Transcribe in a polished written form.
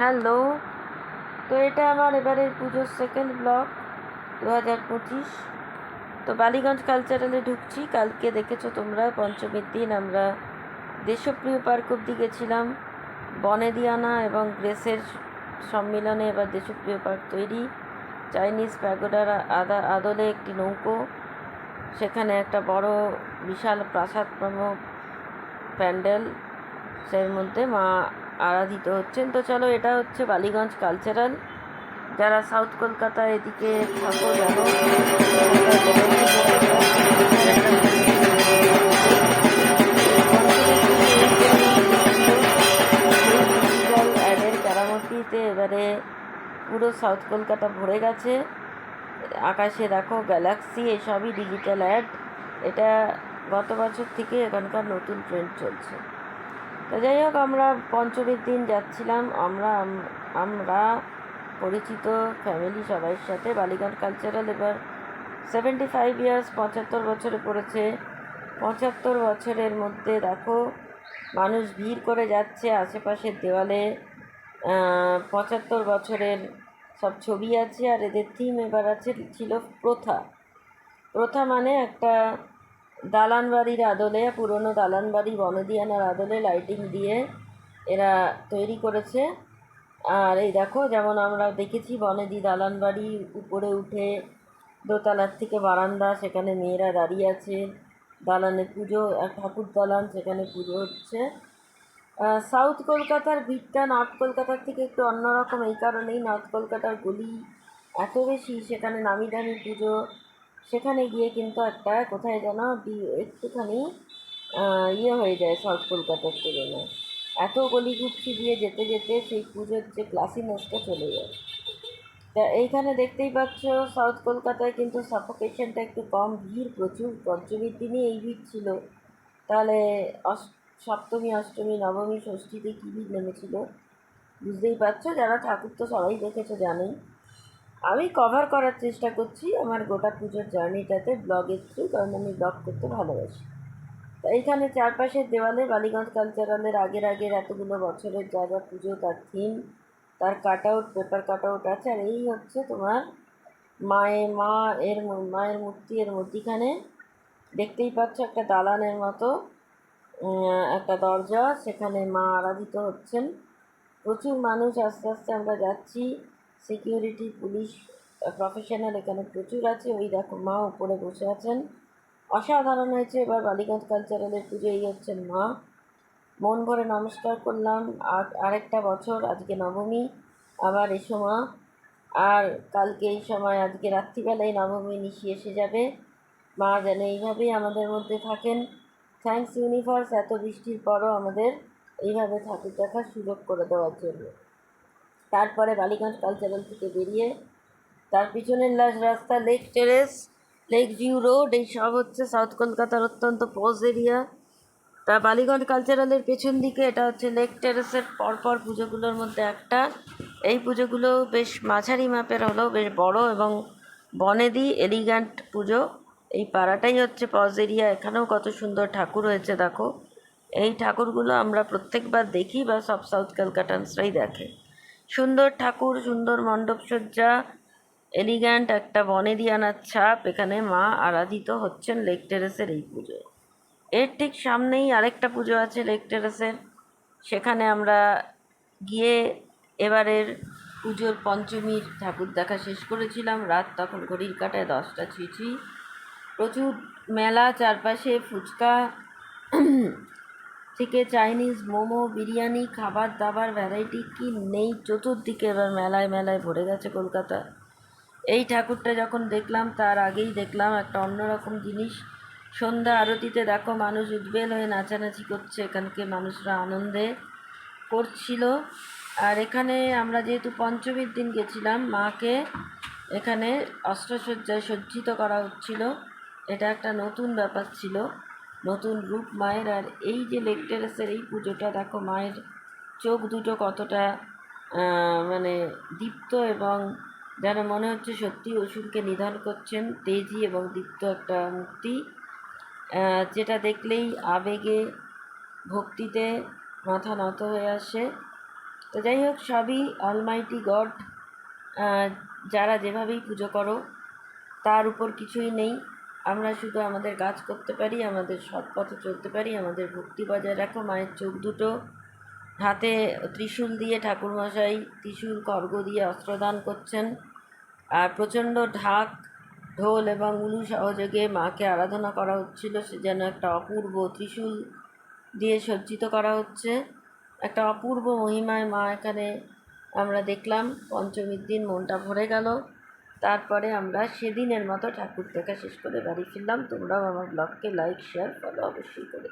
Hello. তো এটা আমার এবারের পুজোর সেকেন্ড ব্লগ 2025। তো বালিগঞ্জ কালচারালে ঢুকছি। কালকে দেখেছো তোমরা পঞ্চমীর দিন আমরা দেশপ্রিয় পার্ক অব্দি গেছিলাম। বনেদিয়ানা এবং গ্রেসের সম্মিলনে এবার দেশপ্রিয় পার্ক তৈরি। চাইনিজ প্যাগোডার আদলে একটি নৌকো, সেখানে একটা বড় বিশাল প্রাসাদপ্রম প্যান্ডেল, সেই মধ্যে মা আরাধিত হচ্ছেন। তো চলো, এটা হচ্ছে বালিগঞ্জ কালচারাল। যারা সাউথ কলকাতায় এদিকে থাকো জানো, অ্যাডের কেরামতিতে এবারে পুরো সাউথ কলকাতা ভরে গেছে। আকাশে দেখো গ্যালাক্সি, এসবই ডিজিটাল অ্যাড। এটা গত বছর থেকে এখানকার নতুন ট্রেন্ড চলছে। তো যাই হোক, আমরা পঞ্চমীর দিন যাচ্ছিলাম, আমরা পরিচিত ফ্যামিলি সবাইয়ের সাথে। বালিগঞ্জ কালচারাল এবার 75 ইয়ার্স, 75 বছরে পড়েছে। 75 বছরের মধ্যে দেখো মানুষ ভিড় করে যাচ্ছে। আশেপাশের দেওয়ালে 75 বছরের সব ছবি আছে। আর এদের থিম এবার ছিল প্রথা। প্রথা মানে একটা দালান বাড়ির আদলে, পুরনো দালান বাড়ি বনেদিয়ানার আদলে লাইটিং দিয়ে এরা তৈরি করেছে। আর এই দেখো, যেমন আমরা দেখেছি বনেদি দালান বাড়ি, উপরে উঠে দোতলার থেকে বারান্দা, সেখানে মেয়েরা দাঁড়িয়ে আছে। দালানে পুজো, ঠাকুর দালান, সেখানে পুজো হচ্ছে। সাউথ কলকাতার ভিড়টা নর্থ কলকাতার থেকে একটু অন্যরকম এই কারণেই, নর্থ কলকাতার গলি এত বেশি, সেখানে নামি দামি পুজো। সেখানে গিয়ে কিন্তু একটা কোথায় যেন একটুখানি হয়ে যায় সাউথ কলকাতার তুলনায়। এত গলি গুপছি দিয়ে যেতে যেতে সেই পুজোর যে ক্লাসিনেসটা চলে যায়। তা এইখানে দেখতেই পাচ্ছ সাউথ কলকাতায় কিন্তু সাফোকেশনটা একটু কম, ভিড় প্রচুর। পঞ্চমীর দিনই এই ভিড় ছিল, তাহলে সপ্তমী, অষ্টমী, নবমী, ষষ্ঠীতে কী ভিড় নেমেছিল বুঝতেই পারছো। যারা ঠাকুর তো সবাই দেখেছো, জানেই। আমি কভার করার চেষ্টা করছি আমার গোটা পুজোর জার্নিটাতে ব্লগের থ্রু, কারণ আমি ব্লগ করতে ভালোবাসি। তো এইখানে চারপাশের দেওয়ালে বালিগঞ্জ কালচারালের আগের এতগুলো বছরের যা যা পুজো, তার থিম, তার cut out, paper cut out আছে। আর এই হচ্ছে তোমার মায়ের মূর্তি। এর মধ্যিখানে দেখতেই পাচ্ছ একটা দালানের মতো একটা দরজা, সেখানে মা আরাধিত হচ্ছেন। প্রচুর মানুষ, আস্তে আস্তে আমরা যাচ্ছি। সিকিউরিটি, পুলিশ, প্রফেশনাল এখানে প্রচুর আছে। ওই দেখো মা উপরে বসে আছেন। অসাধারণ হয়েছে এবার বালিগঞ্জ কালচারালের পুজো। এই হচ্ছেন মা। মন ভরে নমস্কার করলাম। আরেকটা বছর, আজকে নবমী, আবার এসো মা। আর কালকে এই সময়, আজকে রাত্রিবেলায় নবমী নিশি এসে যাবে। মা যেন এইভাবেই আমাদের মধ্যে থাকেন। থ্যাঙ্কস ইউনিভার্স, এত বৃষ্টির পরও আমাদের এইভাবে ঠাকুর দেখার সুযোগ করে দেওয়ার জন্য। তারপরে বালিগঞ্জ কালচারাল থেকে বেরিয়ে তার পিছনের রাস্তা lake terrace, lake view road, এই সব হচ্ছে সাউথ কলকাতার অত্যন্ত পজ এরিয়া। তা বালিগঞ্জ কালচারালের পেছন দিকে এটা হচ্ছে লেক টেরেসের পরপর পুজোগুলোর মধ্যে একটা। এই পুজোগুলো বেশ মাঝারি মাপের হলেও বেশ বড় এবং বনেদি এলিগ্যান্ট পুজো। এই পাড়াটাই হচ্ছে পজ এরিয়া। এখানেও কত সুন্দর ঠাকুর হয়েছে দেখো। এই ঠাকুরগুলো আমরা প্রত্যেকবার দেখি, বা সব সাউথ ক্যালকাটান্সরাই দেখে। সুন্দর ঠাকুর, সুন্দর মণ্ডপসজ্জা, এলিগ্যান্ট একটা বনেদিয়ানার ছাপ। এখানে মা আরাধিত হচ্ছেন লেক টেরেসের এই পুজোয়। এর ঠিক সামনেই আরেকটা পুজো আছে লেক টেরেসের, সেখানে আমরা গিয়ে এবারের পুজোর পঞ্চমীর ঠাকুর দেখা শেষ করেছিলাম। রাত তখন ঘড়ির কাঁটায় 10টা ছুঁই। প্রচুর মেলা, চারপাশে ফুচকা থেকে চাইনিজ, মোমো, বিরিয়ানি, খাবার দাবার ভ্যারাইটি কি নেই চতুর্দিকে। এবার মেলায় মেলায় ভরে গেছে কলকাতা। এই ঠাকুরটা যখন দেখলাম, তার আগেই দেখলাম একটা অন্যরকম জিনিস। সন্ধ্যা আরতিতে দেখো মানুষ উদ্বেল হয়ে নাচানাচি করছে, এখানকে মানুষরা আনন্দে করছিল। আর এখানে আমরা যেহেতু পঞ্চমীর দিন গেছিলাম, মাকে এখানে অস্ত্রসজ্জায় সজ্জিত করা হচ্ছিল। এটা একটা নতুন ব্যাপার ছিল, নতুন রূপ মায়ের। আর এই যে লেক টেরেসের এই পুজোটা দেখো, মায়ের চোখ দুটো কতটা মানে দীপ্ত, এবং যেন মনে হচ্ছে সত্যি অসুরকে নিধন করছেন। তেজি এবং দীপ্ত একটা মূর্তি, যেটা দেখলেই আবেগে, ভক্তিতে মাথা নত হয়ে আসে। তো যাই হোক, সবই অলমাইটি গড, যারা যেভাবেই পুজো করো তার উপর কিছুই নেই। আমরা শুধু আমাদের কাজ করতে পারি, আমাদের সৎ পথে চলতে পারি, আমাদের ভক্তি বজায় রাখো। মায়ের চোখ দুটো, হাতে ত্রিশূল দিয়ে ঠাকুরমশাই ত্রিশূল খড়গ দিয়ে অস্ত্রদান করছেন, আর প্রচণ্ড ঢাক ঢোল এবং উলু সহযোগে মাকে আরাধনা করা হচ্ছিল। সে যেন একটা অপূর্ব ত্রিশূল দিয়ে সজ্জিত করা হচ্ছে, একটা অপূর্ব মহিমায় মা এখানে আমরা দেখলাম। পঞ্চমীর দিন মনটা ভরে গেল। তারপরে আমরা সেদিনের মতো ঠাকুর দেখা শেষ করে বাড়ি ফিরলাম। তোমরাও আমার ব্লগকে লাইক, শেয়ার, ফলো অবশ্যই করে।